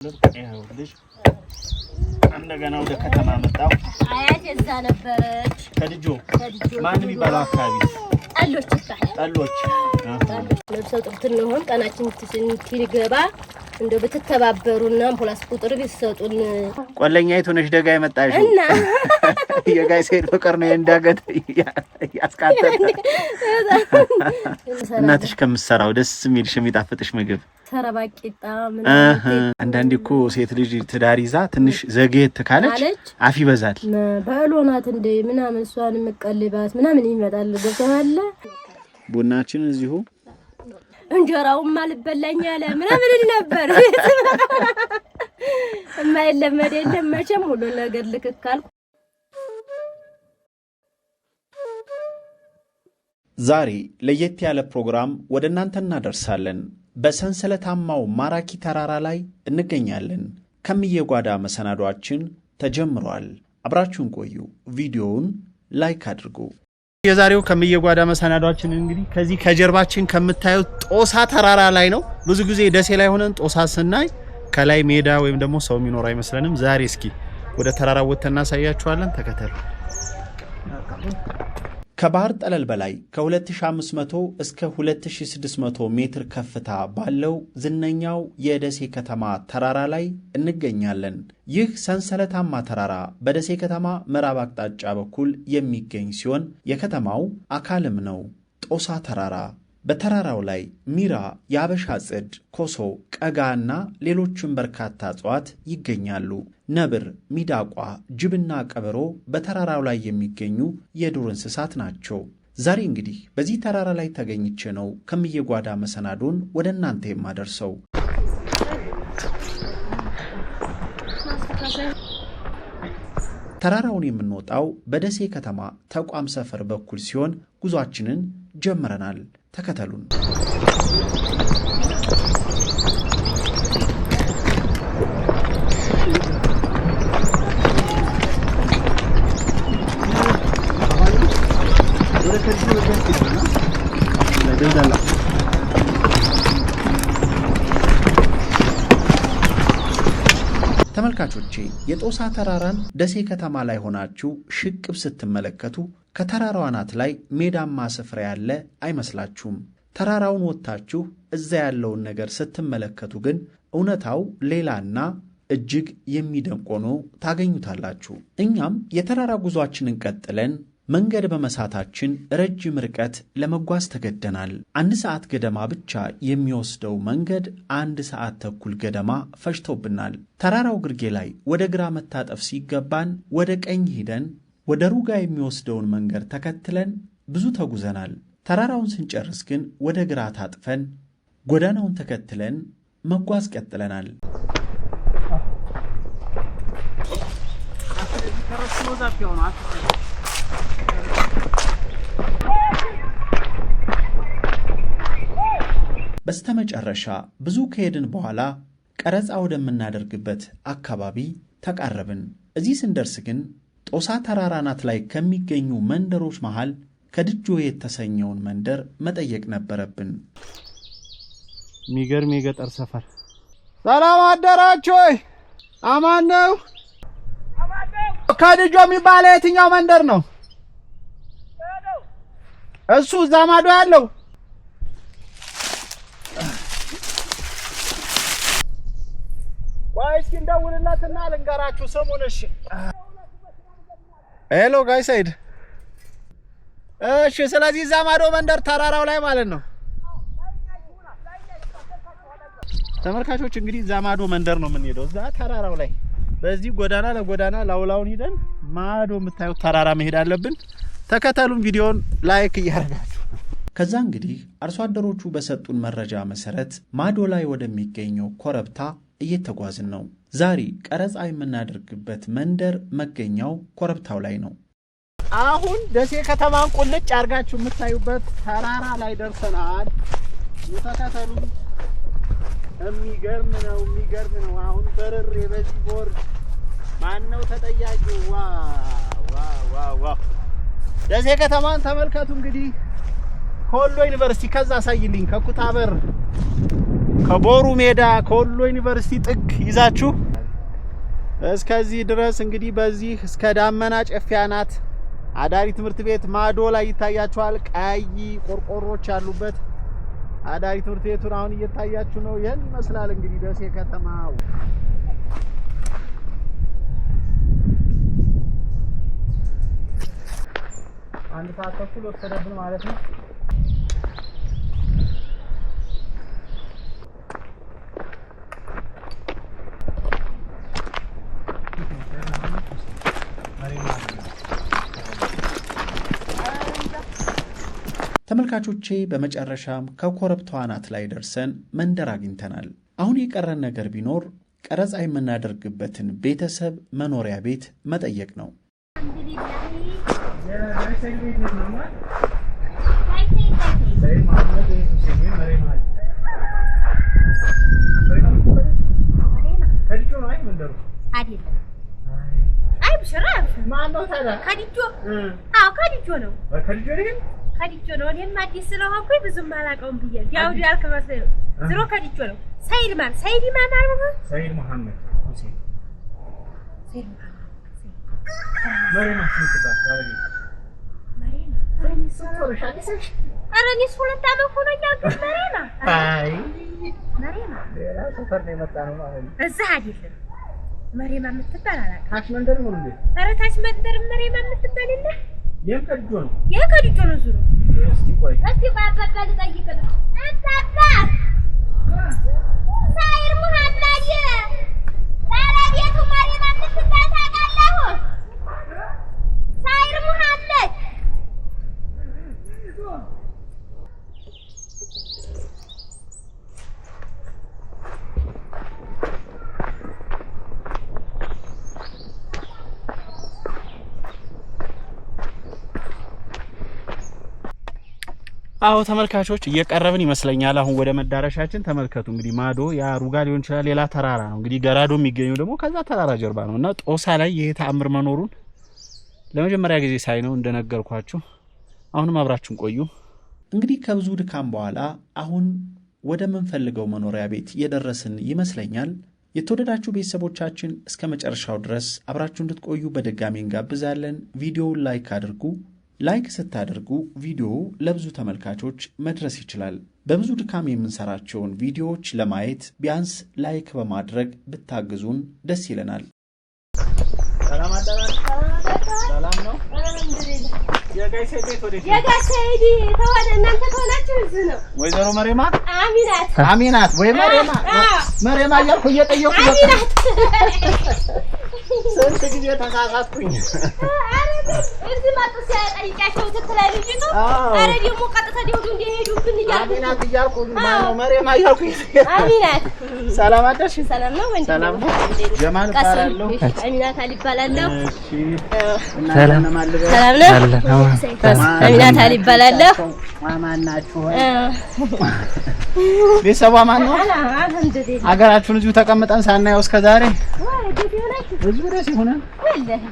ልጅ እንደገና ወደ ከተማ መጣው አያት እዛ ነበረች ከልጆ ማን የሚባል አካባቢ ጠሎች ለብሰው ጥብትን ነው ቀናችን ትንትልገባ እንደ በተተባበሩና ፖላስ ቁጥር ቢሰጡን ቆለኛይቱ ነሽ ደጋ የመጣሽ እና የጋይ ሴት ፍቅር ነው እንዳገት ያስቃተተ እናትሽ ከምትሰራው ደስ የሚልሽ የሚጣፍጥሽ ምግብ ተረባቂጣ ምን አንዳንዴ እኮ ሴት ልጅ ትዳር ይዛ ትንሽ ዘግየት ካለች አፍ ይበዛል ባሎናት እንደ ምናምን ሷን መቀልባት ምናምን ይመጣል ገብተዋል ቡናችን እዚሁ እንጀራው ማልበላኝ ያለ ምናምን ነበር የማይለመድ የለም መቼም ሁሉ ነገር ልክካል ዛሬ ለየት ያለ ፕሮግራም ወደናንተ እናደርሳለን በሰንሰለታማው ማራኪ ተራራ ላይ እንገኛለን ከሚየጓዳ መሰናዷችን ተጀምሯል አብራችሁን ቆዩ ቪዲዮውን ላይክ አድርጉ የዛሬው ከሚየጓዳ መሰናዷችን እንግዲህ ከዚህ ከጀርባችን ከምታዩት ጦሳ ተራራ ላይ ነው ብዙ ጊዜ ደሴ ላይ ሆነን ጦሳ ስናይ ከላይ ሜዳ ወይም ደግሞ ሰው የሚኖር አይመስለንም ዛሬ እስኪ ወደ ተራራው ወጥተና ሳያችኋለን ተከተሉ ከባህር ጠለል በላይ ከ2500 እስከ 2600 ሜትር ከፍታ ባለው ዝነኛው የደሴ ከተማ ተራራ ላይ እንገኛለን። ይህ ሰንሰለታማ ተራራ በደሴ ከተማ ምዕራብ አቅጣጫ በኩል የሚገኝ ሲሆን የከተማው አካልም ነው። ጦሳ ተራራ በተራራው ላይ ሚራ፣ የአበሻ ጽድ፣ ኮሶ፣ ቀጋና ሌሎችም በርካታ እጽዋት ይገኛሉ። ነብር፣ ሚዳቋ፣ ጅብና ቀበሮ በተራራው ላይ የሚገኙ የዱር እንስሳት ናቸው። ዛሬ እንግዲህ በዚህ ተራራ ላይ ተገኝቼ ነው ከሚየጓዳ መሰናዶን ወደ እናንተ የማደርሰው። ተራራውን የምንወጣው በደሴ ከተማ ተቋም ሰፈር በኩል ሲሆን ጉዟችንን ጀምረናል። ተከተሉን። ተመልካቾቼ የጦሳ ተራራን ደሴ ከተማ ላይ ሆናችሁ ሽቅብ ስትመለከቱ ከተራራው አናት ላይ ሜዳማ ስፍራ ያለ አይመስላችሁም። ተራራውን ወጥታችሁ እዛ ያለውን ነገር ስትመለከቱ ግን እውነታው ሌላና እጅግ የሚደንቅ ሆኖ ታገኙታላችሁ። እኛም የተራራ ጉዟችንን ቀጥለን መንገድ በመሳታችን ረጅም ርቀት ለመጓዝ ተገደናል። 1 ሰዓት ገደማ ብቻ የሚወስደው መንገድ 1 ሰዓት ተኩል ገደማ ፈጅቶብናል። ተራራው ግርጌ ላይ ወደ ግራ መታጠፍ ሲገባን ወደ ቀኝ ሄደን ወደ ሩጋ የሚወስደውን መንገድ ተከትለን ብዙ ተጉዘናል። ተራራውን ስንጨርስ ግን ወደ ግራ ታጥፈን ጎዳናውን ተከትለን መጓዝ ቀጥለናል። በስተመጨረሻ ብዙ ከሄድን በኋላ ቀረጻ ወደምናደርግበት አካባቢ ተቃረብን። እዚህ ስንደርስ ግን ጦሳ ተራራ አናት ላይ ከሚገኙ መንደሮች መሃል ከድጆ የተሰኘውን መንደር መጠየቅ ነበረብን። የሚገርም የገጠር ሰፈር። ሰላም አደራችሁ ወይ? አማን ነው? ከድጆ የሚባለው የትኛው መንደር ነው? እሱ እዛ ማዶ ያለው ወይስ እንደውልላትና ልንገራችሁ ስሙን። እሺ ሄሎ ጋይ ሰይድ። እሺ ስለዚህ እዛ ማዶ መንደር ተራራው ላይ ማለት ነው። ተመልካቾች እንግዲህ እዛ ማዶ መንደር ነው የምንሄደው። እዛ ተራራው ላይ በዚህ ጎዳና ለጎዳና ላውላውን ሄደን ማዶ የምታዩት ተራራ መሄድ አለብን። ተከተሉን፣ ቪዲዮን ላይክ እያደረጋችሁ። ከዛ እንግዲህ አርሶ አደሮቹ በሰጡን መረጃ መሰረት ማዶ ላይ ወደሚገኘው ኮረብታ እየተጓዝን ነው። ዛሬ ቀረጻ የምናደርግበት መንደር መገኛው ኮረብታው ላይ ነው። አሁን ደሴ ከተማን ቁልጭ አርጋችሁ የምታዩበት ተራራ ላይ ደርሰናል። ተከተሉ። የሚገርም ነው። አሁን በረሬ በዚህ ቦርድ ማን ነው ተጠያቂው? ዋው ደሴ ከተማን ተመልከቱ። እንግዲህ ከወሎ ዩኒቨርሲቲ ከዛ ሳይልኝ ከኩታበር ከቦሩ ሜዳ ከወሎ ዩኒቨርሲቲ ጥግ ይዛችሁ እስከዚህ ድረስ እንግዲህ በዚህ እስከ ዳመና ጨፊያናት አዳሪ ትምህርት ቤት ማዶ ላይ ይታያችኋል። ቀይ ቆርቆሮች ያሉበት አዳሪ ትምህርት ቤቱን አሁን እየታያችሁ ነው። ይሄን ይመስላል እንግዲህ ደሴ ከተማው። አንድ ሰዓት ተኩል ወሰደብን ማለት ነው። ተመልካቾቼ በመጨረሻም ከኮረብታው አናት ላይ ደርሰን መንደር አግኝተናል። አሁን የቀረን ነገር ቢኖር ቀረጻ የምናደርግበትን ቤተሰብ መኖሪያ ቤት መጠየቅ ነው። ከዲጆ ነው። እኔም አዲስ ስለሆንኩኝ ብዙም አላውቀውም ብዬ ያው ያልክ መስሎኝ ዝሮ ከዲጆ ነው። ሰይድ ማን ማለት ነው? ሰይድ መሐመድ ሁሴን። ሰይድ መሐመድ ሁሴን። መሪማ ትባላለች። ኧረ እኔስ 2 ዓመት ሆኖኛል። ግን መሪማ ሌላ ሰፈር ነው የመጣ ነው ማለት ነው። እዛ አይደለም መሪማ የምትባል አላውቅም። ታች መንደር ነው እንዴ? ኧረ ታች መንደር መሪማ የምትባል የለም። የከዲጆ ነው ዙሩ። እስቲ ቆይ አባባ ልጠይቅ ነው። አባባ ሰይድ መሐመድ ባለቤቱ መሪማ የምትባል ታውቃለህ? ሰይድ መሐመድ አዎ ተመልካቾች እየቀረብን ይመስለኛል። አሁን ወደ መዳረሻችን ተመልከቱ። እንግዲህ ማዶ ያ ሩጋ ሊሆን ይችላል፣ ሌላ ተራራ ነው። እንግዲህ ገራዶ የሚገኘው ደግሞ ከዛ ተራራ ጀርባ ነውና ጦሳ ላይ ይሄ ተአምር መኖሩን ለመጀመሪያ ጊዜ ሳይ ነው እንደነገርኳችሁ። አሁንም አብራችሁን ቆዩ። እንግዲህ ከብዙ ድካም በኋላ አሁን ወደ ምንፈልገው መኖሪያ ቤት እየደረስን ይመስለኛል። የተወደዳችሁ ቤተሰቦቻችን እስከ መጨረሻው ድረስ አብራችሁ እንድትቆዩ በድጋሚ እንጋብዛለን። ቪዲዮውን ላይክ አድርጉ። ላይክ ስታደርጉ ቪዲዮ ለብዙ ተመልካቾች መድረስ ይችላል። በብዙ ድካም የምንሰራቸውን ቪዲዮዎች ለማየት ቢያንስ ላይክ በማድረግ ብታግዙን ደስ ይለናል። ሰላም አደራችሁ። ሰላም ነው። የጋይ ሰይድ ወዴት? የጋይ ሰይድ ተወደ እናንተ ተሆናችሁ እዚህ ነው። ወይዘሮ መሪማ አሚናት ወይ መሪማ እያልኩ እየጠየኩ አሚናት ስንት ጊዜ ተሳሳትኩኝ። እዚህ ማጡ ሲያጠይቃቸው ትክክለኛ ልጅ ነው። አረ ደግሞ ቀጥታ ደውዱ እንደሄዱብን እያልኩ አሚናት እያልኩ ማነው መሪማ እያልኩ አሚናት። ሰላም አደርሽ? ሰላም ነው ወንድ? ሰላም ነው። ጀማል ባላለሁ። አሚናት አሊ ባላለሁ። ሰላም ነው። አሚናት አሊ ባላለሁ። ማናችሁ? ቤተሰብ ማን ነው? አልሐምዱሊላህ። አገራችሁን እዚሁ ተቀምጠን ሳናየው እስከ ዛሬ እዚሁ ደስ ይሆናል። ወላሂ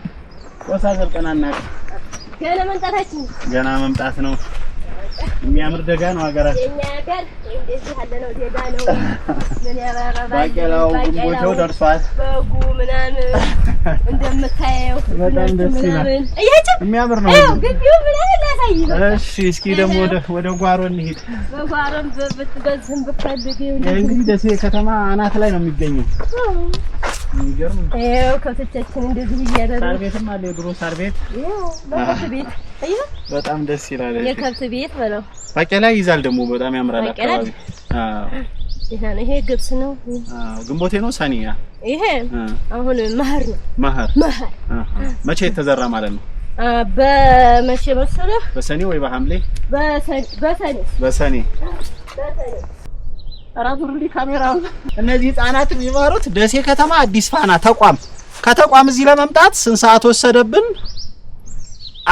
ወሳ ዘልቀናና ገና መምጣት ነው። የሚያምር ደጋ ነው ሀገራችን። የኛ ሀገር እንደዚህ ያለ ነው። ደጋ ነው። ምን ያባራባ ባቄላው ጉንቦቸው ደርሷል። በጉ ምናምን እንደምታየው በጣም ደስ ይላል። የሚያምር ነው። አዎ ግቢው ምናምን ላሳይ ነው። እሺ እስኪ ደግሞ ወደ ጓሮ እንሂድ። በጓሮም በትገዝም በፈልግ እንግዲህ ደሴ ከተማ አናት ላይ ነው የሚገኘው። የሚገርም ነው። ይኸው ከብቶቻችን እንደዚህ እያደረጉ ሳር ቤትም አለ። የድሮ ሳር ቤት ከብት ቤት በጣም ደስ ይላል። የከብት ቤት በለው። ባቄላ ይዛል ደግሞ በጣም ያምራል አካባቢ። ይሄ ገብስ ነው። ግንቦቴ ነው ሰኔ። ይሄ አሁን መኸር ነው። መኸር መቼ የተዘራ ማለት ነው? በመቼ መሰለህ? በሰኔ ወይ በሐምሌ? በሰኔ አራቱሪ ካሜራው። እነዚህ ህፃናት የሚማሩት ደሴ ከተማ አዲስ ፋና ተቋም። ከተቋም እዚህ ለመምጣት ስንት ሰዓት ወሰደብን?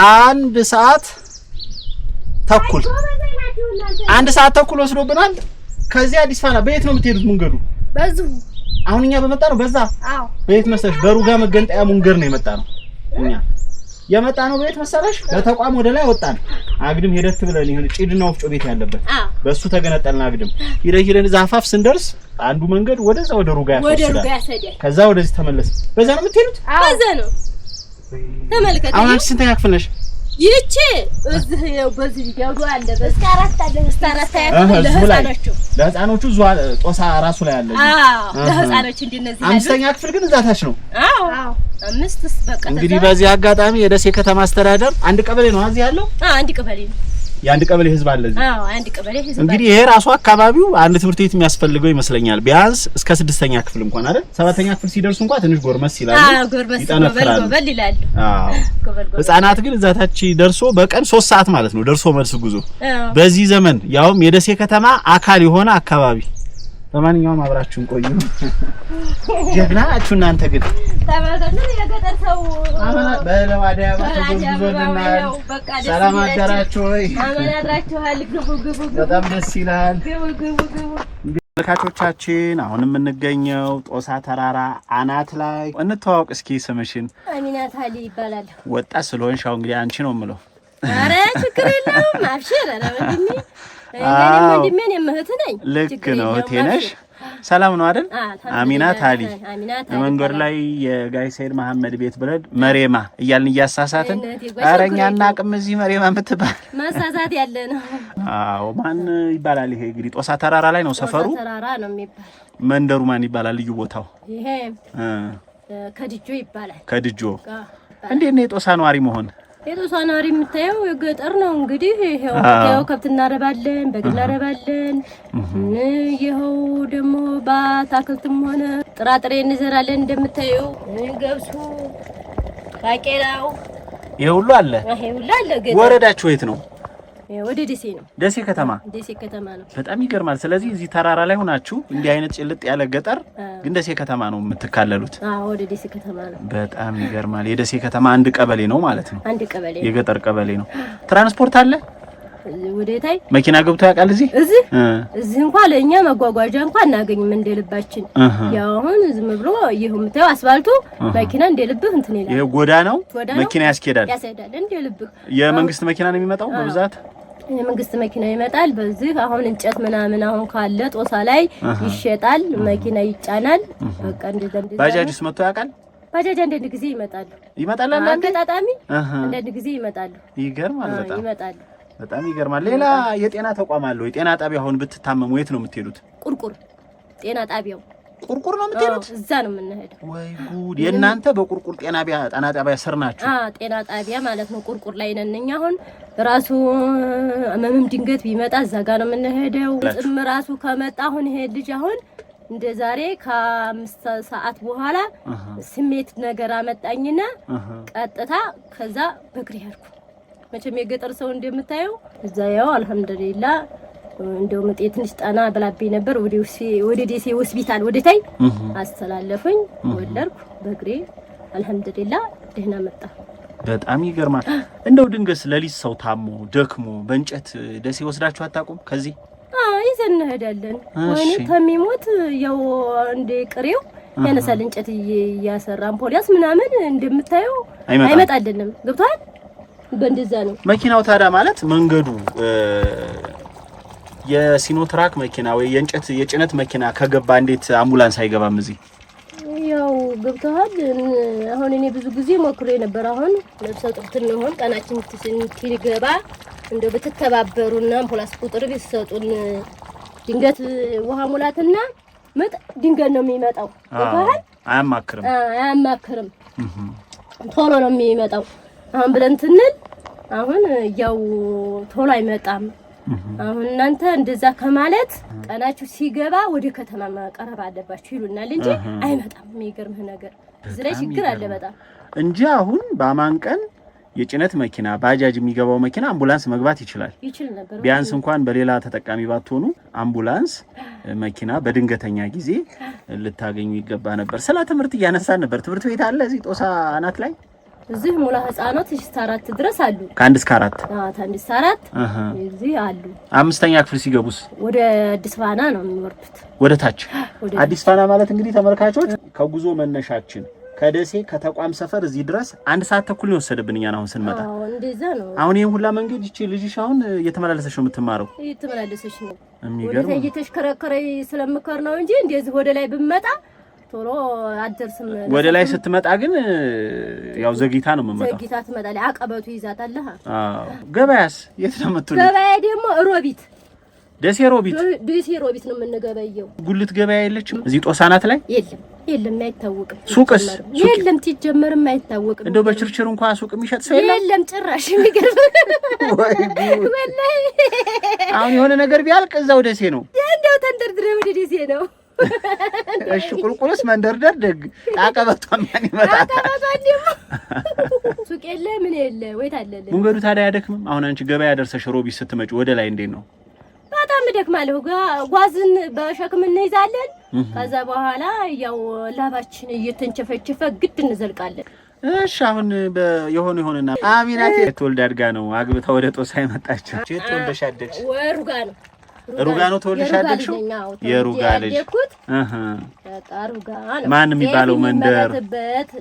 1 ሰዓት ተኩል 1 ሰዓት ተኩል ወስዶብናል። ከዚህ አዲስ ፋና በየት ነው የምትሄዱት መንገዱ? በዚሁ አሁን እኛ በመጣ ነው በዛ። አዎ በየት መሰለሽ? በሩጋ መገንጠያ መንገድ ነው የመጣ ነው እኛ። የመጣ ነው ቤት መሰለሽ ለተቋም ወደ ላይ ወጣን አግድም ሄደት ብለን ይሁን ጭድና ወፍጮ ቤት ያለበት በሱ ተገነጠልና አግድም ሂደን ዛፋፍ ስንደርስ አንዱ መንገድ ወደዛ ወደ ሩጋ ያሰዳል ከዛ ወደዚህ ተመለስ በዛ ነው የምትሄዱት በዛ ነው ተመልከቱ አሁን ስንተኛ ክፍል ነሽ ይቺ እዚህ በዚህ ቪዲዮ አለ በስከ 4 አለ እስከ 4 ለህፃኖቹ ጦሳ ራሱ ላይ አለ ለህፃኖች እንደነዚህ አምስተኛ ክፍል ግን እዛ ታች ነው አዎ አምስትስ በቃ እንግዲህ በዚህ አጋጣሚ የደሴ ከተማ አስተዳደር አንድ ቀበሌ ነው እዚህ ያለው አንድ ቀበሌ ነው የአንድ ቀበሌ ህዝብ አለ እዚህ አንድ ቀበሌ ህዝብ እንግዲህ ይሄ ራሱ አካባቢው አንድ ትምህርት ቤት የሚያስፈልገው ይመስለኛል ቢያንስ እስከ 6ኛ ክፍል እንኳን አይደል 7ኛ ክፍል ሲደርሱ እንኳን ትንሽ ጎርመስ ይላሉ ጎርመስ ጎበል ይላሉ ህፃናት ግን እዛታች ደርሶ በቀን 3 ሰዓት ማለት ነው ደርሶ መልስ ጉዞ በዚህ ዘመን ያውም የደሴ ከተማ አካል የሆነ አካባቢ በማንኛውም አብራችሁን ቆዩ ጀግና ናችሁ እናንተ ግን ተመልከቱ የገጠር ሰው አማና በለዋዳያ ባተጉዞልና ሰላም አዳራችሁ ወይ አማናድራችኋል ግቡ በጣም ደስ ይላል ግቡ ተመልካቾቻችን አሁን የምንገኘው ጦሳ ተራራ አናት ላይ እንተዋወቅ እስኪ ስምሽን አሚናት አሊ ይባላል ወጣት ስለሆንሽ አሁን እንግዲህ አንቺ ነው የምለው ኧረ ችግር የለውም አብሽር ኧረ ወንድሜ የምህት ነኝ ልክ ነው እህቴ ነሽ ሰላም ነው አይደል አሚናት አሊ መንገድ ላይ የጋይ ሰይድ መሐመድ ቤት ብለን መሬማ እያልን እያሳሳትን አረኛና አቅም እዚህ መሬማ የምትባል ማሳሳት ያለ ነው አዎ ማን ይባላል ይሄ እንግዲህ ጦሳ ተራራ ላይ ነው ሰፈሩ ተራራ ነው የሚባል መንደሩ ማን ይባላል ልዩ ቦታው ይሄ ከድጆ ይባላል ከድጆ እንዴት ነው የጦሳ ነዋሪ መሆን የጦሳ ነዋሪ የምታየው የገጠር ነው እንግዲህ ይሄው ከብት እናረባለን በግ እናረባለን ይሄው ደግሞ በአትክልትም ሆነ ጥራጥሬ እንዘራለን እንደምታየው ገብሱ ባቄላው ይሄ ሁሉ አለ ገጠር ወረዳችሁ የት ነው ወደ ደሴ ነው ደሴ ከተማ ነው በጣም ይገርማል ስለዚህ እዚህ ተራራ ላይ ሆናችሁ እንዲህ አይነት ጭልጥ ያለ ገጠር ግን ደሴ ከተማ ነው የምትካለሉት ወደ ደሴ ከተማ ነው በጣም ይገርማል የደሴ ከተማ አንድ ቀበሌ ነው ማለት ነው አንድ ቀበሌ የገጠር ቀበሌ ነው ትራንስፖርት አለ ወደታይ መኪና ገብቶ ያውቃል እዚህ እንኳን ለኛ መጓጓዣ እንኳን እናገኝም እንደልባችን ያው አሁን ዝም ብሎ ይሄው የምታየው አስፋልቱ መኪና እንደልብህ እንትን ይላል ይሄ ጎዳናው መኪና ያስኬዳል እንደልብህ የመንግስት መኪና ነው የሚመጣው በብዛት የመንግስት መኪና ይመጣል በዚህ አሁን እንጨት ምናምን አሁን ካለ ጦሳ ላይ ይሸጣል መኪና ይጫናል በቃ እንደዛ ባጃጅስ መጥቶ ያውቃል ባጃጅ አንድ ጊዜ ይመጣል አጋጣሚ አንድ ጊዜ ይመጣሉ ይገርማል በጣም ይመጣሉ በጣም ይገርማል ሌላ የጤና ተቋም አለው የጤና ጣቢያ አሁን ብትታመሙ የት ነው የምትሄዱት ቁርቁር ጤና ጣቢያው ቁርቁር ነው የምትሄዱት እዛ ነው የምንሄደው ወይ ጉድ የእናንተ በቁርቁር ጤና ጣቢያ ስር ናችሁ ጤና ጣቢያ ማለት ነው ቁርቁር ላይ ነን እኛ አሁን ራሱ አመምም ድንገት ቢመጣ እዛ ጋር ነው የምንሄደው ጽም ራሱ ከመጣ አሁን ይሄ ልጅ አሁን እንደ ዛሬ ከ5 ሰዓት በኋላ ስሜት ነገር አመጣኝና ቀጥታ ከዛ በእግሬ ሄድኩ መቼም የገጠር ሰው እንደምታየው እዛ ያው አልহামዱሊላህ እንደው መጤ ትንሽ ጣና ብላብኝ ነበር ወደ ደሴ ሆስፒታል ወደታይ አስተላለፈኝ ወለድኩ በእግሬ አልহামዱሊላህ ደህና መጣ በጣም ይገርማል እንደው ድንገስ ለሊት ሰው ታሞ ደክሞ በእንጨት ደሴ ወስዳችሁ አታውቁም ከዚህ ይዘን እንሄዳለን ወይኔ ከሚሞት ያው እንደ ቅሬው ያነሳል እንጨት ያሰራን ፖሊስ ምናምን እንደምታየው አይመጣልንም ገብቷል በእንደዛ ነው መኪናው ታዳ ማለት መንገዱ የሲኖትራክ መኪና ወይ የጭነት መኪና ከገባ እንዴት አምቡላንስ አይገባም እዚህ ያው ገብቷል አሁን እኔ ብዙ ጊዜ ሞክሬ ነበር አሁን ለብሰ ጥርትን ነው ቀናችን ትንትገባ እንደው በተተባበሩና አምቡላንስ ቁጥር ቢሰጡን ድንገት ውሃ ሙላትና መጥ ድንገት ነው የሚመጣው ገብቷል አያማክርም ቶሎ ነው የሚመጣው አሁን ብለን ትንል አሁን ያው ቶሎ አይመጣም አሁን እናንተ እንደዛ ከማለት ቀናችሁ ሲገባ ወደ ከተማ ማቀረብ አለባችሁ ይሉናል እንጂ አይመጣም የሚገርምህ ነገር እዚህ ላይ ችግር አለ በጣም እንጂ አሁን በአማን ቀን የጭነት መኪና ባጃጅ የሚገባው መኪና አምቡላንስ መግባት ይችል ነበር ቢያንስ እንኳን በሌላ ተጠቃሚ ባትሆኑ አምቡላንስ መኪና በድንገተኛ ጊዜ ልታገኙ ይገባ ነበር ስለ ትምህርት እያነሳን ነበር ትምህርት ቤት አለ እዚህ ጦሳ አናት ላይ እዚህ ሙላ ህፃናት እስከ 4 ድረስ አሉ ከ1 እስከ 4 ከ1 እስከ 4 እዚህ አሉ አምስተኛ ክፍል ሲገቡስ ወደ አዲስ ፋና ነው የሚወርዱት ወደ ታች አዲስ ፋና ማለት እንግዲህ ተመልካቾች ከጉዞ መነሻችን ከደሴ ከተቋም ሰፈር እዚህ ድረስ 1 ሰዓት ተኩል ነው ወሰደብን እኛን አሁን ስንመጣ። አዎ እንደዛ ነው። አሁን ይሄን ሁላ መንገድ እቺ ልጅሽ አሁን እየተመላለሰች ነው የምትማረው? እየተመላለሰች ነው። የሚገርም ወደ እየተሽከረከረ ስለምከር ነው እንጂ እንደዚህ ወደ ላይ ብመጣ ቶሎ አደርስም። ወደ ላይ ስትመጣ ግን ያው ዘግይታ ነው የምመጣው። ዘግይታ ትመጣለች። አቀበቱ ይዛታል። አዎ ገበያስ የት ነው የምትውል? ገበያ ደግሞ ሮቢት ደሴ ሮቢት ነው የምንገበየው። ጉልት ገበያ የለችም እዚህ ጦሳ ናት ላይ? የለም አይታወቅም። ሱቅስ? የለም ትጀመርም አይታወቅም። እንደው በችርችር እንኳን ሱቅ የሚሸጥ ሰው የለም ጭራሽ። የሚገርም ወይ ወላሂ አሁን የሆነ ነገር ቢያልቅ እዛው ደሴ ነው። እንደው ተንደርድረው ወደ ደሴ ነው። እሺ ቁልቁልስ መንደርደር ደግ አቀበቷን ማን ይመጣል? አቀበቷን ደግሞ ሱቅ የለ ምን የለ ወይ ታለለ። መንገዱ ታዲያ ያደክምም? አሁን አንቺ ገበያ ደርሰሽ ሮቢት ስትመጪ ወደ ላይ እንዴት ነው? በጣም ደክማለሁ። ጓዝን በሸክም እንይዛለን። ከዛ በኋላ ያው ላባችን እየተንቸፈቸፈ ግድ እንዘልቃለን። እሺ አሁን የሆነና አሚናት ተወልዳ አድጋ ነው አግብታ ወደ ጦሳ የመጣችው። ተወልደሽ አደግሽ? ወሩጋ ነው ሩጋ ነው ተወልደሽ አደግሽው? የሩጋ ልጅ ሩጋ ነው። ማን የሚባለው መንደር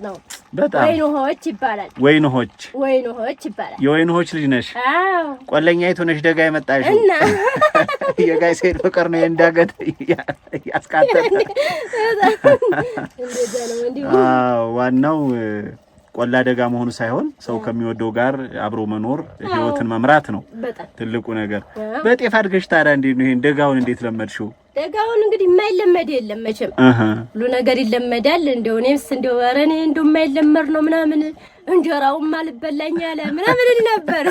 ነው? በጣም ወይንሆች ይባላል። ወይንሆች ይባላል። የወይንሆች ልጅ ነሽ? አዎ። ቆለኛይቱ ነሽ ደጋ የመጣሽው? እና የጋይ ሰይድ ፍቅር ነው እንዳገት ያስቃተተ። እንደዛ ነው እንዴ? አዎ ዋናው ቆላ ደጋ መሆኑ ሳይሆን ሰው ከሚወደው ጋር አብሮ መኖር ህይወትን መምራት ነው ትልቁ ነገር። በጤፍ አድገሽ ታዲያ እንዴት ነው ይሄን ደጋውን እንዴት ለመድሽው? ደጋውን እንግዲህ የማይለመድ የለም መቼም ሁሉ ነገር ይለመዳል። እንደው እኔስ እንደው ኧረ እኔ እንደው የማይለመድ ነው ምናምን እንጀራውም አልበላኝ አለ ምናምን ነበር።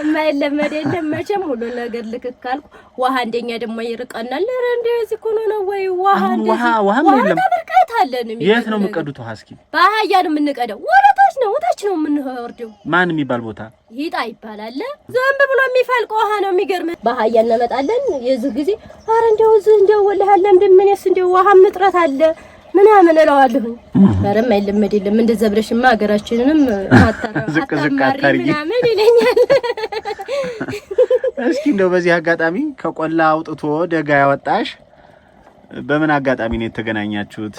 የማይለመድ የለም መቼም ሁሉ ነገር ልክካልኩ። ውሃ እንደኛ ደግሞ ይርቀናል። ኧረ እንደዚህ እኮ ነው ወይ ውሃ የለም። ታበርካታለን። የት ነው የምትቀዱት ውሃ? እስኪ በአህያ ነው የምንቀደው። ወራታች ነው የምንወርደው። ማን የሚባል ቦታ? ይጣ ይባላል። ዘንብ ብሎ የሚፈልቅ ውሃ ነው። የሚገርም በአህያ እናመጣለን። የዚህ ጊዜ ኧረ እንደው ወላሂ አለ እንደምንስ እንደው ውሃ ምጥረት አለ ምናምን እለዋለሁ። ኧረም አይለመድ የለም እንደዛ ብለሽማ ሀገራችንንም ዝቅ አታርጊ ምናምን ይለኛል። እስኪ እንደው በዚህ አጋጣሚ ከቆላ አውጥቶ ደጋ ያወጣሽ በምን አጋጣሚ ነው የተገናኛችሁት?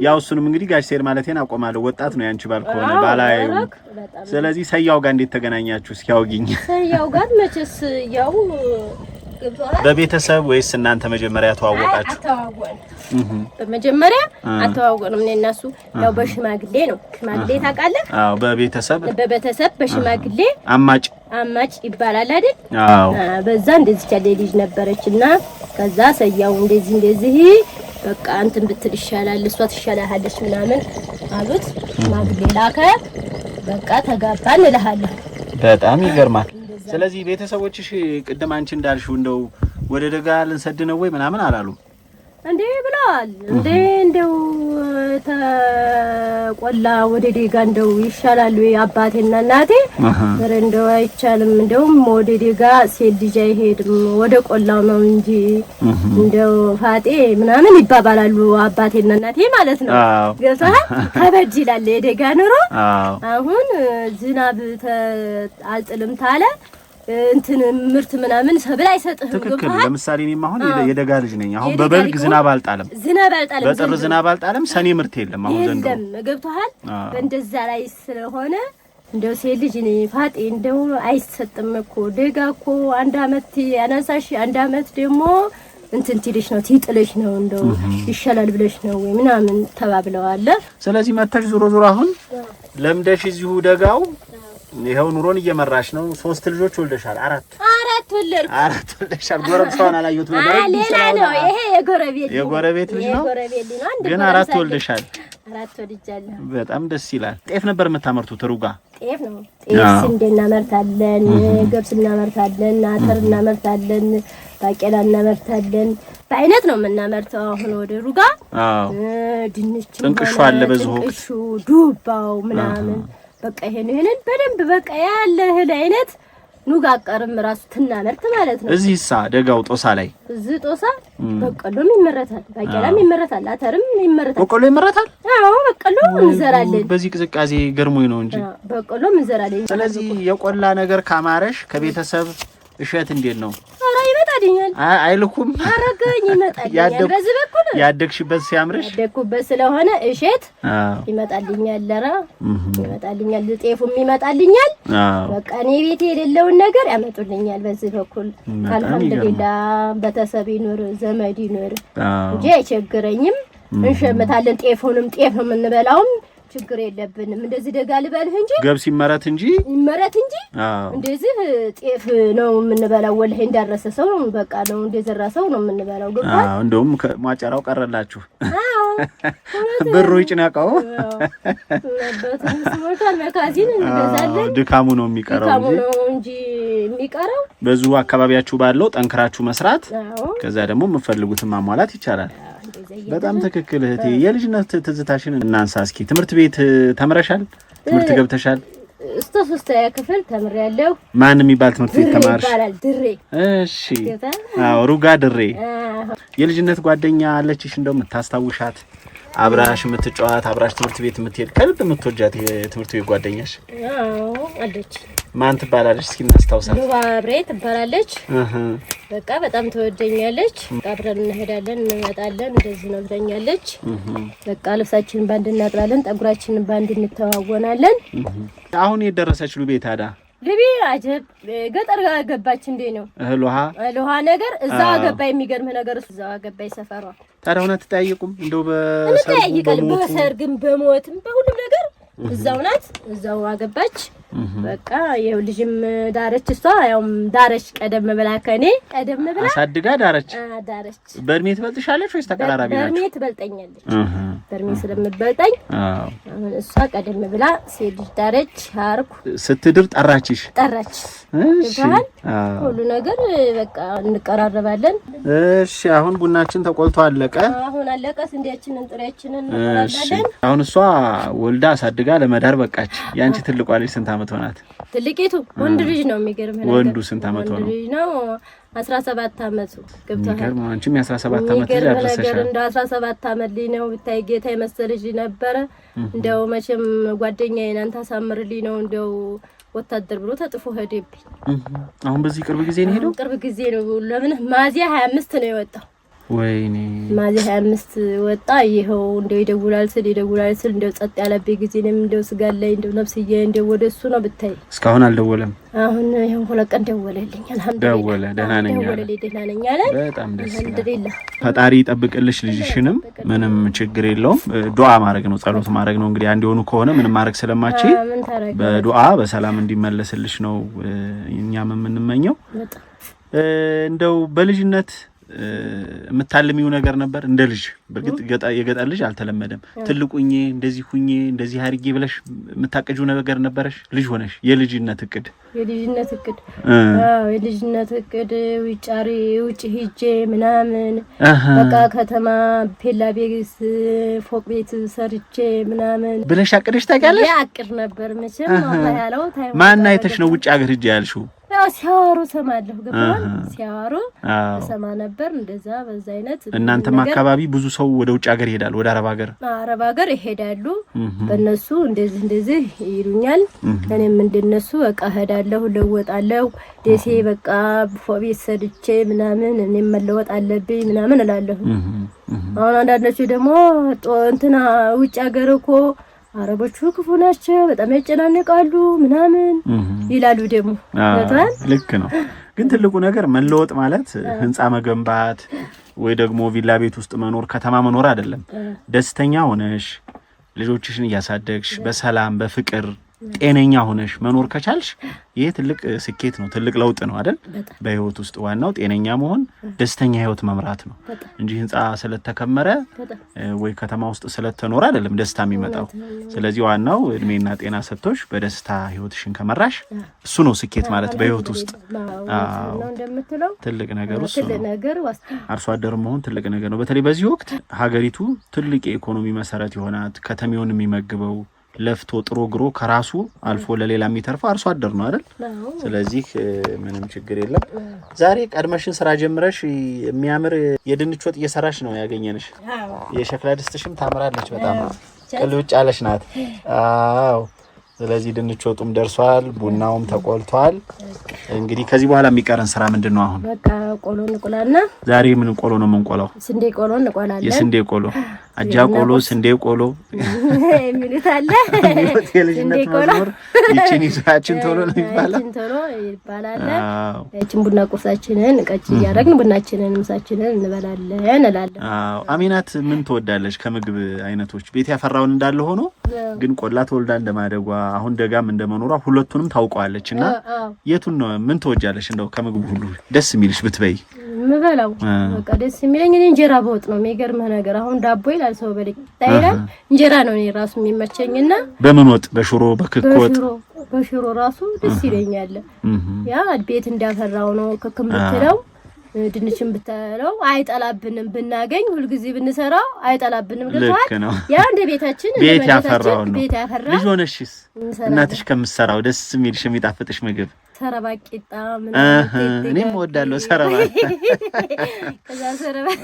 ያው እሱንም እንግዲህ ጋሽ ሴር ማለቴን አቆማለሁ። ወጣት ነው ያንቺ ባል ከሆነ ባላዩ። ስለዚህ ሰያው ጋር እንዴት ተገናኛችሁ? እስኪ አውጊኝ። ሰያው ጋር መቼስ ያው በቤተሰብ ወይስ እናንተ መጀመሪያ ተዋወቃችሁ? በመጀመሪያ አተዋወቅንም እኔ እና እሱ ያው በሽማግሌ ነው። ሽማግሌ ታውቃለህ? አዎ በቤተሰብ በሽማግሌ አማጭ ይባላል አይደል? አዎ በዛ እንደዚህ ያለ ልጅ ነበረችና ከዛ ሰያው እንደዚህ በቃ እንትን ብትል ይሻላል እሷ ትሻላለች ምናምን አሉት። ሽማግሌ ላከ። በቃ ተጋባን እልሃለሁ። በጣም ይገርማል። ስለዚህ ቤተሰቦችሽ ቅድም አንቺ እንዳልሽው እንደው ወደ ደጋ ልንሰድ ነው ወይ ምናምን አላሉ እንዴ? ብለዋል። እንደው ተቆላ ወደ ደጋ እንደው ይሻላል ወይ አባቴና እናቴ? እንደው አይቻልም፣ እንደውም ወደ ደጋ ሴት ልጅ አይሄድም ወደ ቆላው ነው እንጂ እንደው ፋጤ ምናምን ይባባላሉ አባቴና እናቴ ማለት ነው። ገብቶሃል? ከበድ ይላል የደጋ ኑሮ። አሁን ዝናብ አልጥልም ታለ እንትን ምርት ምናምን ሰብል አይሰጥህም። ትክክል። ለምሳሌ እኔም አሁን የደጋ ልጅ ነኝ። አሁን በበልግ ዝናብ አልጣለም፣ በጥር ዝናብ አልጣለም፣ ሰኔ ምርት የለም። አሁን ዘንድሮ ገብቶሃል? በእንደዛ ላይ ስለሆነ እንደው ሴት ልጅ ነኝ ፋጤ እንደው አይሰጥም እኮ ደጋ እኮ አንድ አመት ያነሳሽ አንድ አመት ደግሞ እንትን ትልሽ ነው ትጥልሽ ነው እንደው ይሻላል ብለሽ ነው ወይ ምናምን ተባብለዋል። ስለዚህ መተሽ ዙሮ አሁን ለምደሽ እዚሁ ደጋው ይሄው ኑሮን እየመራሽ ነው። 3 ልጆች ወልደሻል? አራት ወልደሻል። ጎረምሳውን አላየሁት ነው ማለት ነው። ይሄ የጎረቤት ልጅ ነው ግን 4 ወልደሻል። 4 ወልጃለሁ። በጣም ደስ ይላል። ጤፍ ነበር የምታመርቱት? ሩጋ ጤፍ ነው። ጤፍ ስንዴ እናመርታለን፣ ገብስ እናመርታለን፣ አተር እናመርታለን፣ ባቄላ እናመርታለን። በአይነት ነው የምናመርተው። አሁን ወደ ሩጋ ድንች ጥንቅሹ አለ በዚህ ወቅት ጥንቅሹ ዱባው ምናምን በቃ ይሄንን በደንብ በቃ ያለ እህል አይነት ኑጋ አቀርም ራሱ ትናመርት ማለት ነው። እዚህሳ ደጋው ጦሳ ላይ እዚህ ጦሳ በቀሎም ይመረታል፣ ባቄላም ይመረታል፣ አተርም ይመረታል። በቀሎ ይመረታል? አዎ በቀሎ እንዘራለን። በዚህ ቅዝቃዜ ገርሞኝ ነው እንጂ በቀሎም እንዘራለን። ስለዚህ የቆላ ነገር ካማረሽ ከቤተሰብ እሸት እንዴት ነው? ኧረ ይመጣል ያረጉልኛል አይልኩም ያረጋኝ ይመጣልኛል በዚህ በኩል ያደግሽበት ሲያምርሽ ያደግኩበት ስለሆነ እሸት ይመጣልኛል ለራ ይመጣልኛል ጤፉም ይመጣልኛል በቃ እኔ ቤቴ የሌለውን ነገር ያመጡልኛል በዚህ በኩል አልሐምዱሊላህ በተሰብ ይኑር ዘመድ ይኑር እንጂ አይቸግረኝም እንሸምታለን ጤፉንም ጤፍ ነው የምንበላውም ችግር የለብንም እንደዚህ ደጋ ልበልህ እንጂ ገብስ ይመረት እንጂ እንደዚህ ጤፍ ነው የምንበላው ወልህ እንዳረሰ ሰው በቃ ነው እንደዘራ ሰው ነው የምንበላው ገባ እንደውም ማጨራው ቀረላችሁ ብሩ ይጭናቀው በትንስሞታል መካዚን እንገዛለን ድካሙ ነው የሚቀረው በዙ አካባቢያችሁ ባለው ጠንክራችሁ መስራት ከዛ ደግሞ የምትፈልጉትን ማሟላት ይቻላል በጣም ትክክል እህቴ የልጅነት ትዝታሽን እናንሳ እስኪ ትምህርት ቤት ተምረሻል ትምህርት ገብተሻል እስከ 3ኛ ክፍል ተምሬያለሁ ማን የሚባል ትምህርት ቤት ተማርሽ ድሬ እሺ ሩጋ ድሬ የልጅነት ጓደኛ አለችሽ እንደው የምታስታውሻት አብራሽ የምትጫወት አብራሽ ትምህርት ቤት የምትሄድ ከልብ የምትወጃት የትምህርት ቤት ጓደኛሽ አለች ማን ትባላለች እስኪ እናስታውሳት ሉባብሬ ትባላለች በቃ በጣም ተወደኛለች አብረን እንሄዳለን እንመጣለን እንደዚህ ነው ብለኛለች በቃ ልብሳችንን ባንድ እናጥራለን ጠጉራችንን ባንድ እንተዋወናለን አሁን የደረሰች ሉቤ ታዳ ልቢ አጀብ ገጠር ገባች እንዴ ነው እህልውሃ ነገር እዛ ገባ የሚገርም ነገር እዛ ገባ ይሰፈሯ ታዲያ ሆነ ተጠያይቁም እንደው በሰርግም በሞትም በሁሉም ነገር እዛው ናት እዛው አገባች በቃ ይሄው ልጅም ዳረች እሷ ያውም ዳረች ቀደም ብላ ከኔ ቀደም ብላ አሳድጋ ዳረች በእድሜ ትበልጥሻለች ወይስ ተቀራራቢ ናችሁ በእድሜ ትበልጠኛለች በእድሜ ስለምትበልጠኝ አሁን እሷ ቀደም ብላ ሴት ዳረች አርኩ ስትድር ጠራች እሺ ሁሉ ነገር በቃ እንቀራረባለን እሺ አሁን ቡናችን ተቆልቶ አለቀ አሁን አለቀ ስንዴያችንን ጥሬያችንን እንቆላለን አሁን እሷ ወልዳ አሳድጋ ለመዳር በቃች ያንቺ ትልቋ ልጅ ስንት አመት ሆናት ትልቂቱ ወንድ ልጅ ነው የሚገርም ነገር ወንዱ ስንት አመት ሆነው ልጅ ነው 17 አመቱ ገብቷል አንቺም የ17 አመት ልጅ አድርሰሻል እንደ 17 አመት ልጅ ነው ብታይ ጌታ የመሰለሽ ነበረ እንደው መቼም ጓደኛዬን አንተ አሳምርልኝ ነው እንደው ወታደር ብሎ ተጥፎ ሄደብኝ አሁን በዚህ ቅርብ ጊዜ ነው ሄደው ቅርብ ጊዜ ነው ለምን ሚያዝያ 25 ነው የወጣው ወይኔ ሚያዝያ 25 ወጣ ይሄው እንደው ይደውላል ስል እንደው ጸጥ ያለበት ጊዜ ነው እንደው ስጋል ላይ እንደው ነፍስዬ እንደው ወደሱ ነው ብታይ እስካሁን አልደወለም አሁን ይሄን ሁለቀን ደወለልኝ አልሐምዱሊላህ ደወለ ደህና ነኝ አለ በጣም ደስ አልሐምዱሊላህ ፈጣሪ ይጠብቅልሽ ልጅሽንም ምንም ችግር የለውም ዱዓ ማድረግ ነው ጸሎት ማድረግ ነው እንግዲህ አንድ የሆኑ ከሆነ ምንም ማድረግ ስለማቺ በዱዓ በሰላም እንዲመለስልሽ ነው እኛም የምንመኘው እንደው በልጅነት የምታልሚው ነገር ነበር እንደ ልጅ በርግጥ የገጠር ልጅ አልተለመደም ትልቁኝ እንደዚህ አርጌ ብለሽ የምታቀጁ ነገር ነበርሽ ልጅ ሆነሽ የልጅነት እቅድ የልጅነት እቅድ ውጭ ሂጄ ምናምን በቃ ከተማ ፔላ ቤት ፎቅ ቤት ሰርቼ ምናምን ብለሽ አቅደሽ ታውቂያለሽ ያቅድ ነበር መቼም አላህ ያለው ማን አይተሽ ነው ውጭ ሀገር ሂጄ ያልሽው ሲያወሩ ሰማለሁ ገባን ሲያወሩ ሰማ ነበር እንደዛ በዛ አይነት እናንተም አካባቢ ብዙ ሰው ወደ ውጭ ሀገር ይሄዳል ወደ አረብ ሀገር ይሄዳሉ በእነሱ እንደዚህ ይሉኛል እኔም እንደነሱ በቃ ሄዳለሁ ለወጣለሁ ደሴ በቃ ፎቤት ሰድቼ ምናምን እኔም መለወጥ አለብኝ ምናምን እላለሁ አሁን አንዳንዶቹ ደግሞ እንትና ውጭ ሀገር እኮ አረቦቹ ክፉ ናቸው በጣም ያጨናነቃሉ ምናምን ይላሉ ደግሞ ልክ ነው ግን ትልቁ ነገር መለወጥ ማለት ህንጻ መገንባት ወይ ደግሞ ቪላ ቤት ውስጥ መኖር ከተማ መኖር አይደለም ደስተኛ ሆነሽ ልጆችሽን ያሳደግሽ በሰላም በፍቅር ጤነኛ ሆነሽ መኖር ከቻልሽ ይሄ ትልቅ ስኬት ነው ትልቅ ለውጥ ነው አይደል በህይወት ውስጥ ዋናው ጤነኛ መሆን ደስተኛ ህይወት መምራት ነው እንጂ ህንጻ ስለተከመረ ወይ ከተማ ውስጥ ስለተኖረ አይደለም ደስታ የሚመጣው ስለዚህ ዋናው እድሜና ጤና ሰጥቶሽ በደስታ ህይወትሽን ከመራሽ እሱ ነው ስኬት ማለት በህይወት ውስጥ ትልቅ ነገር እሱ ነው አርሶ አደር መሆን ትልቅ ነገር ነው በተለይ በዚህ ወቅት ሀገሪቱ ትልቅ የኢኮኖሚ መሰረት ይሆናት ከተሜውን የሚመግበው ለፍቶ ጥሮ ግሮ ከራሱ አልፎ ለሌላ የሚተርፈው አርሶ አደር ነው አይደል ስለዚህ ምንም ችግር የለም ዛሬ ቀድመሽን ስራ ጀምረሽ የሚያምር የድንች ወጥ እየሰራሽ ነው ያገኘንሽ የሸክላ ድስትሽም ታምራለች በጣም ቅልብጭ ያለሽ ናት አዎ ስለዚህ ድንች ወጡም ደርሷል ቡናውም ተቆልቷል እንግዲህ ከዚህ በኋላ የሚቀረን ስራ ምንድነው አሁን በቃ ቆሎ እንቆላና ዛሬ ምን ቆሎ ነው የምንቆላው? ስንዴ ቆሎ እንቆላለን። የስንዴ ቆሎ አጃ ቆሎ ስንዴ ቆሎ የሚሉት አለ። የልጅነት መዝሙር ይቺን ይዛችን ቶሎ ነው ይባላል። ይቺን ቶሎ ይባላል። ይቺን ቡና ቁርሳችንን ቀጭ እያደረግን ቡናችንን ምሳችንን እንበላለን እላለሁ። አዎ አሚናት ምን ትወዳለች ከምግብ አይነቶች? ቤት ያፈራውን እንዳለ ሆኖ ግን ቆላ ተወልዳ እንደማደጓ አሁን ደጋም እንደመኖሯ ሁለቱንም ታውቀዋለችና የቱን ነው ምን ትወጃለሽ? እንደው ከምግብ ሁሉ ደስ የሚልሽ ብትበይ? ምበላው በቃ ደስ የሚለኝ እንጀራ በወጥ ነው። የሚገርምህ ነገር አሁን ዳቦ ይላል ሰው በልክ ታይራል እንጀራ ነው እኔ ራሱ የሚመቸኝና በምን ወጥ? በሽሮ በክክ ወጥ? በሽሮ ራሱ ደስ ይለኛል። ያ ቤት እንዳፈራው ነው። ክክም ብትለው ድንችን ብትለው አይጠላብንም። ብናገኝ ሁሉ ጊዜ ብንሰራው አይጠላብንም። ልክ ነው። ያ እንደ ቤታችን ቤት ያፈራው ነው። ልጅ ሆነሽስ እናትሽ ከምትሰራው ደስ የሚልሽ የሚጣፍጥሽ ምግብ? ሰረባቂጣ ምን እኔም እወዳለሁ ሰረባት። ከዛ ሰረባት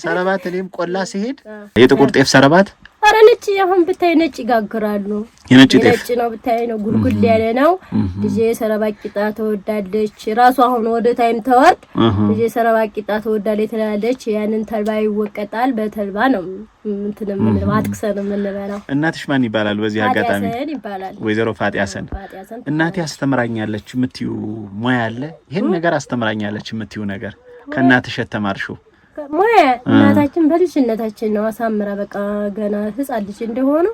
ሰረባት እኔም ቆላ ሲሄድ የጥቁር ጤፍ ሰረባት አረ ነጭ አሁን ብታይ ነጭ ይጋግራሉ። የነጭ ጤፍ ነጭ ነው ብታይ ነው ጉልጉል ያለ ነው። ልጄ ሰረባቂጣ ተወዳለች። ራሱ አሁን ወደ ታይም ተወርድ ልጄ ሰረባቂጣ ተወዳለች ትላለች። ያንን ተልባ ይወቀጣል። በተልባ ነው እንትን ምን ማጥቅሰን የምንበላው። እናትሽ ማን ይባላል? በዚህ አጋጣሚ ወይዘሮ ፋጢያሰን እናቴ አስተምራኛለች የምትዩ ሙያ አለ? ይሄን ነገር አስተምራኛለች የምትዩ ነገር ከእናትሽ ተማርሽው? ሙያ እናታችን በልጅነታችን ነው አሳምራ በቃ ገና ህፃን ልጅ እንደሆነ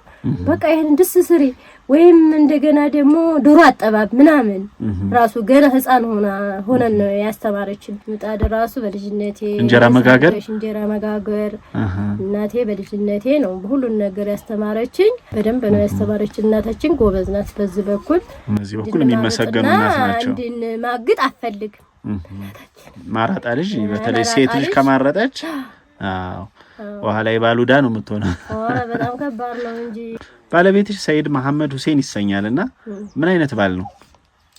በቃ ይሄን ድስ ስሪ ወይም እንደገና ደግሞ ዶሮ አጠባብ ምናምን ራሱ ገና ህፃን ሆነን ነው ያስተማረችን። ምጣድ ራሱ በልጅነቴ እንጀራ መጋገር እናቴ በልጅነቴ ነው ሁሉን ነገር ያስተማረችኝ። በደንብ ነው ያስተማረችን እናታችን። ጎበዝ ናት። በዚህ በኩል የሚመሰገኑ እናት ናቸው። እንድን ማግጥ አፈልግ ማራጣ ልጅ በተለይ ሴት ልጅ ከማረጠች ውሃ ላይ ባሉዳ ነው የምትሆነው። በጣም ከባድ ነው እንጂ። ባለቤትሽ ሰይድ መሐመድ ሁሴን ይሰኛልና ምን አይነት ባል ነው?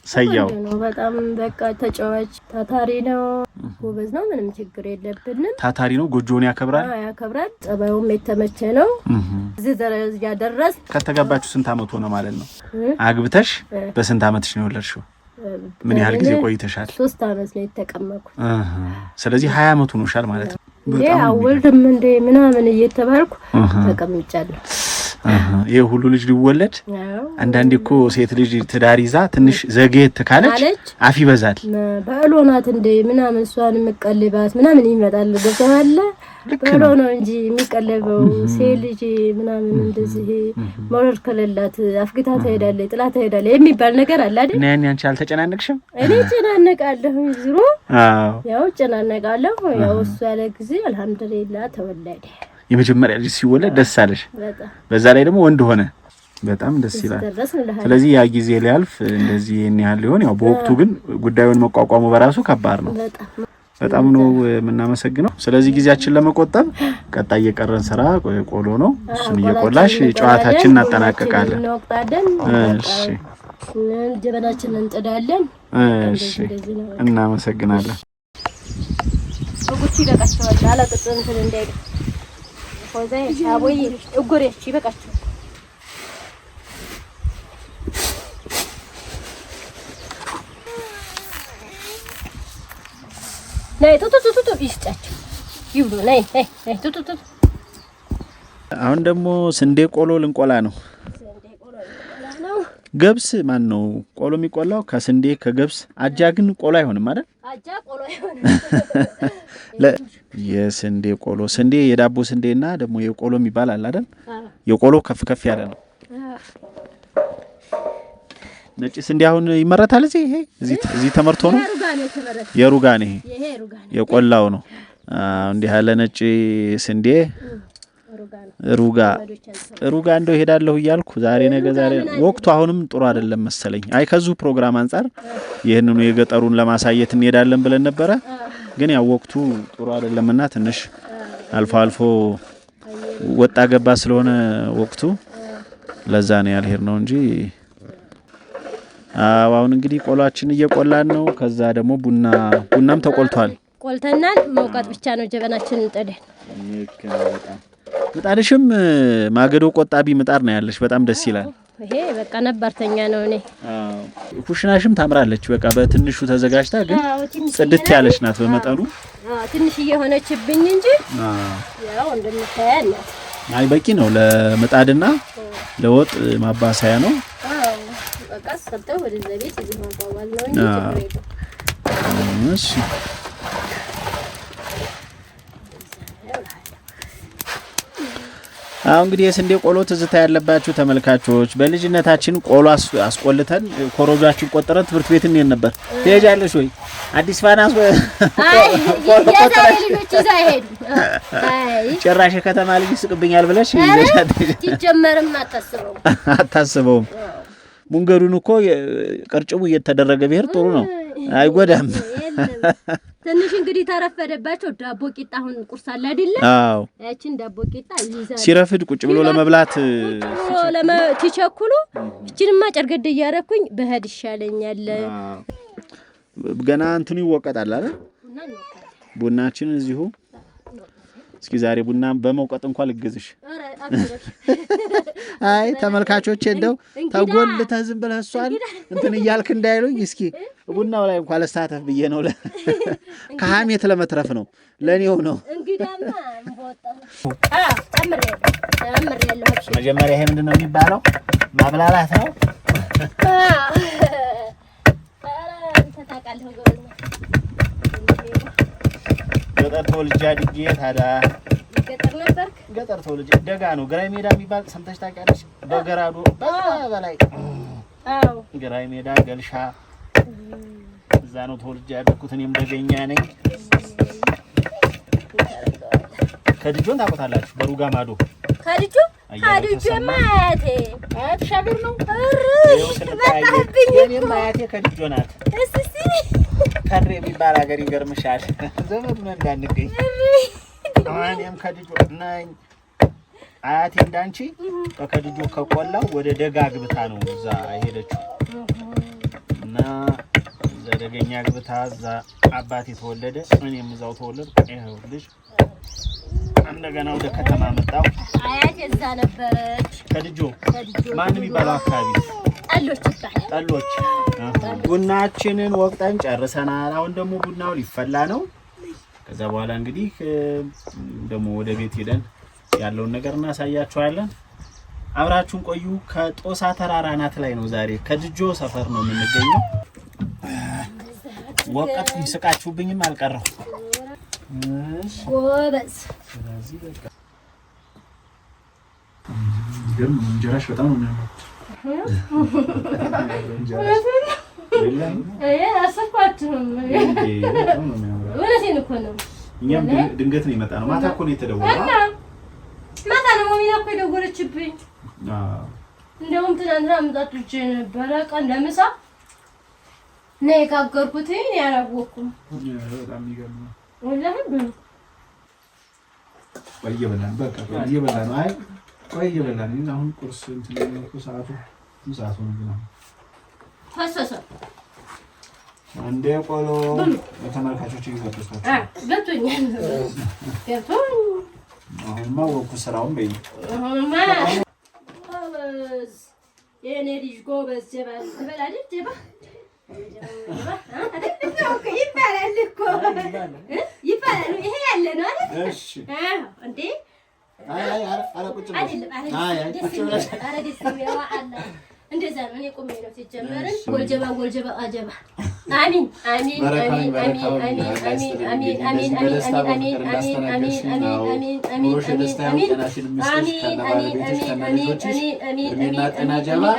ሰያው ነው በጣም በቃ ተጫዋች ታታሪ ነው። ጎበዝ ነው። ምንም ችግር የለብንም። ታታሪ ነው። ጎጆውን ያከብራል። ያከብራል። ጸባዩም የተመቸ ነው። እዚህ ደረጃ ደረስ። ከተጋባችሁ ስንት አመት ሆነ ማለት ነው? አግብተሽ በስንት አመትሽ ነው የወለድሽው? ምን ያህል ጊዜ ቆይተሻል? 3 አመት ነው የተቀመጥኩት። ስለዚህ 20 አመት ሆኖሻል ማለት ነው። በጣም ወልድም እንደ ምናምን እየተባልኩ ተቀምጫለሁ። ይሄ ሁሉ ልጅ ሊወለድ አንዳንዴ እኮ ሴት ልጅ ትዳር ይዛ ትንሽ ዘግየት ካለች አፍ ይበዛል። በእሎናት እንደ ምናምን እሷን መቀለባት ምናምን ይመጣል። ገብቶሃል? በእሎ ነው እንጂ የሚቀለበው ሴት ልጅ ምናምን እንደዚህ መውለድ ከሌላት አፍግታ ትሄዳለች፣ ጥላ ትሄዳለች የሚባል ነገር አለ አይደል? እና አንቺ አልተጨናነቅሽም? እኔ ጨናነቃለሁ። ዝሮ ያው ጨናነቃለሁ። ያው እሱ ያለ ጊዜ አልሐምዱሊላህ ተወለደ። የመጀመሪያ ልጅ ሲወለድ ደስ አለሽ? በዛ ላይ ደግሞ ወንድ ሆነ። በጣም ደስ ይላል። ስለዚህ ያ ጊዜ ሊያልፍ እንደዚህ ያህል ሊሆን ያው በወቅቱ ግን ጉዳዩን መቋቋሙ በራሱ ከባድ ነው። በጣም ነው የምናመሰግነው። ስለዚህ ጊዜያችን ለመቆጠብ ቀጣይ የቀረን ስራ ቆሎ ነው። እሱን እየቆላሽ ጨዋታችንን እናጠናቀቃለን። እሺ፣ ጀበናችንን እንጥዳለን። እሺ፣ እናመሰግናለን። ወጉቺ በቃቸዋል አላቀጥም እንትን እንዳይል ሆዘይ አቦይ እጎሬች ይበቃቸው። ነይ ቱቱ ይስጫቸው ይብሉ። ነይ ቱቱ። አሁን ደግሞ ስንዴ ቆሎ ልንቆላ ነው። ገብስ ማን ነው ቆሎ የሚቆላው? ከስንዴ ከገብስ። አጃ ግን ቆሎ አይሆንም አይደል? አጃ ቆሎ አይሆንም። የስንዴ ቆሎ ስንዴ የዳቦ ስንዴና ደግሞ የቆሎ የሚባል አለ አይደል? የቆሎ ከፍ ያለ ነው። ነጭ ስንዴ አሁን ይመረታል እዚህ ተመርቶ ነው። የሩጋን ይሄ የቆላው ነው። እንዲህ ያለ ነጭ ስንዴ ሩጋ እንደው ሄዳለሁ እያልኩ ዛሬ ወቅቱ አሁንም ጥሩ አይደለም መሰለኝ። ከዙ ፕሮግራም አንፃር ይሄንኑ የገጠሩን ለማሳየት እንሄዳለን ብለን ነበረ። ግን ያው ወቅቱ ጥሩ አይደለምና ትንሽ አልፎ ወጣ ገባ ስለሆነ ወቅቱ ለዛ ነው ያልሄድ ነው እንጂ አሁን እንግዲህ ቆሏችን እየቆላን ነው። ከዛ ደግሞ ቡናም ተቆልቷል። ቆልተናል። መውቀጥ ብቻ ነው ጀበናችን እንጠደን። ምጣድሽም ማገዶ ቆጣቢ ምጣድ ነው ያለሽ። በጣም ደስ ይላል። ይሄ በቃ ነበርተኛ ነው። እኔ ኩሽናሽም ታምራለች። በቃ በትንሹ ተዘጋጅታ ግን ጽድት ያለች ናት በመጠኑ። ትንሽ እየሆነችብኝ እንጂ ያው እንደምታያለ አይ በቂ ነው ለምጣድና ለወጥ ማባሳያ ነው። በቃ ሰብተው ወደ ዘቤት እዚህ ማባዋል ነው እንጂ እሺ አሁን እንግዲህ የስንዴ ቆሎ ትዝታ ያለባችሁ ተመልካቾች በልጅነታችን ቆሎ አስቆልተን ኮሮጃችን ቆጥረን ትምህርት ቤት እንሄድ ነበር። ትሄጃለሽ ወይ? አዲስ ፋናስ አይ የዛሬ ልጆች ይዛ ሄዱ። አይ ጭራሽ ከተማ ልጅ ይስቅብኛል ብለሽ ይጀመርም አታስበውም። መንገዱን እኮ ቅርጭቡ እየተደረገ ቢሄድ ጥሩ ነው፣ አይጎዳም። ትንሽ እንግዲህ ተረፈደባቸው። ዳቦ ቂጣ አሁን ቁርስ አለ አይደል? አዎ ያቺን ዳቦ ቂጣ ይይዛል። ሲረፍድ ቁጭ ብሎ ለመብላት ትቸኩሉ እቺንማ ጨርገድ እያረኩኝ በህድ ይሻለኛል። ገና እንትኑ ይወቀጣል አይደል? ቡናችን እዚሁ። እስኪ ዛሬ ቡና በመውቀጥ እንኳን ልግዝሽ። አይ ተመልካቾቼ እንደው ተጎልተህ ዝም ብለህ እሷን እንትን እያልክ እንዳይሉኝ እስኪ ቡናው ላይ እንኳን ለሳተፍ ብዬ ነው። ከሐሜት ለመትረፍ ነው፣ ለኔው ነው። እንግዳማ ተመረለ መጀመሪያ ይሄ ምንድነው የሚባለው? ማብላላት ነው። ገጠር ተወልጄ አድጌ ታዲያ ገጠር ነበር። ገጠር ተወልጄ ደጋ ነው። ግራይ ሜዳ የሚባል ሰምተሽ ታውቂያለሽ? በገራዶ በላይ አዎ፣ ግራይ ሜዳ ገልሻ እዛ ነው ተወልጄ ያደኩት። እኔም ደገኛ ነኝ። ከድጆን ታውቁታላችሁ? በሩጋ ማዶ ከድጆ ማያቴ ሻገር ነው። የኔም ማያቴ ከድጆ ናት። እስቲ ከድሬ የሚባል ሀገር ይገርምሻል። ዘመድ ነው እንዳንገኝ። እኔም ከድጆ ነኝ። አያቴ እንዳንቺ ከድጆ ከቆላው ወደ ደጋ ግብታ ነው እዛ ሄደችው እና እዛ ደገኛ ግብታ እዛ አባቴ ተወለደ፣ እኔም እዛው ተወለድኩ። ይኸውልሽ እንደገና ወደ ከተማ መጣሁ። አያቴ እዛ ነበረች ከድጆ። ማንም የሚባለው አካባቢ ጠሎች። ቡናችንን ወቅጠን ጨርሰናል። አሁን ደግሞ ቡናው ሊፈላ ነው። ከዛ በኋላ እንግዲህ ደግሞ ወደ ቤት ሄደን ያለውን ነገር እናሳያችኋለን። አብራችሁን ቆዩ። ከጦሳ ተራራ ናት ላይ ነው ዛሬ። ከድጆ ሰፈር ነው የምንገኘው። ወቀት ይስቃችሁብኝም አልቀረው። ጎበዝ። ስለዚህ በቃ ግን እንጀራሽ በጣም ነው የሚያምረው። እኛም ድንገት ነው የመጣ ነው። ማታ እኮ ነው የተደወለው። ማታ ነው ሚና እኮ የደወለችብኝ። እንደውም ትናንትና አምጣቶች ነበረ ቀን ለምሳ ነው የጋገርኩት። ያላወኩም በጣም ይገርም ነው። ወላሂ ብሉ ቆየበላን። በቃ ቆየበላን። አይ ቆየበላን። አሁን ቁርስ እንትን ነው ሰዓቱ ነው። ፈሰሰ አንዴ ቆሎ ለተመልካቾች ይወጣጣቸው። ገብቶኛል። አሁንማ ወኩ ስራውን በይ። አሁንማ ጎበዝ የኔ ልጅ ጎበዝ ጀባ ትበላለች። ጀባ ይባላል እኮ ይባላል። ይሄ ያለ ነው አይደል? እሺ እንዴ አረ ቁጭ እንደዛ ነው። እኔ ቆሜ ነው ሲጀመርን ጎልጀባ አጀባ። አሚን አሚን አሚን አሚን አሚን አሚን አሚን አሚን አሚን አሚን አሚን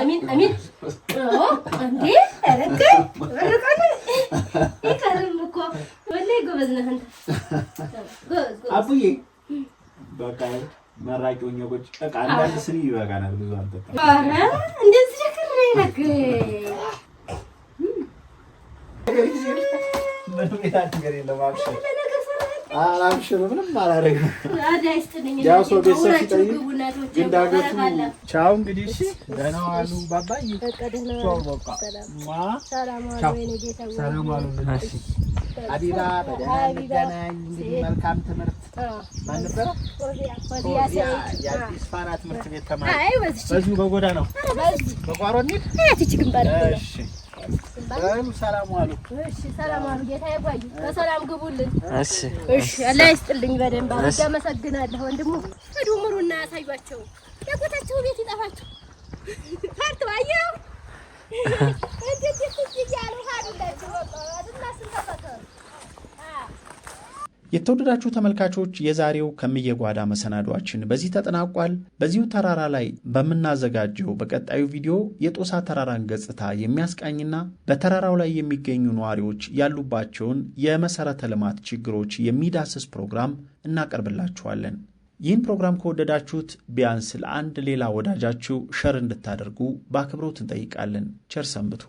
አሚን አሚን መራቂው ቁጭ በቃ አንዳንድ ስኒ ይበቃናል። ብዙ አንተታ አረ እንደዚህ ከረ ይላክ ምንም ነገር የለም። አብሽር ምንም አላደረግንም። ያው ሰው ቤተሰብ ሲጠይቅ እንዳገቱ ቻው። እንግዲህ እሺ ደህና ዋሉ ባባዬ። ቻው በቃ ሰላም ዋሉ። አቢባ በደህና ገናኝ እንግዲህ መልካም ትምህርት ማን ነበር ወዲያ የአዲስ ፋና ትምህርት ቤት ተማሪ በዚሁ በጎዳናው በጓሮ እንሂድ እቺ ግንባር እሺ ሰላም ዋሉ እሺ ሰላም ዋሉ ጌታዬ ቆዩ በሰላም ግቡልን እሺ አላህ ይስጥልኝ በደንብ አመሰግናለሁ ወንድሙ ሄዱ ምሩና ያሳዩአቸው የጎታቸው ቤት ይጣፋቸው ፈርተው አየው እንዴት ይያሉ ሀዱላችሁ አድናስን ተፈከሩ የተወደዳችሁ ተመልካቾች የዛሬው ከሚየጓዳ መሰናዷችን በዚህ ተጠናቋል። በዚሁ ተራራ ላይ በመናዘጋጀው በቀጣዩ ቪዲዮ የጦሳ ተራራን ገጽታ የሚያስቃኝና በተራራው ላይ የሚገኙ ነዋሪዎች ያሉባቸውን የመሰረተ ልማት ችግሮች የሚዳስስ ፕሮግራም እናቀርብላችኋለን። ይህን ፕሮግራም ከወደዳችሁት ቢያንስ ለአንድ ሌላ ወዳጃችሁ ሸር እንድታደርጉ በአክብሮት እንጠይቃለን። ቸር ሰንብቱ።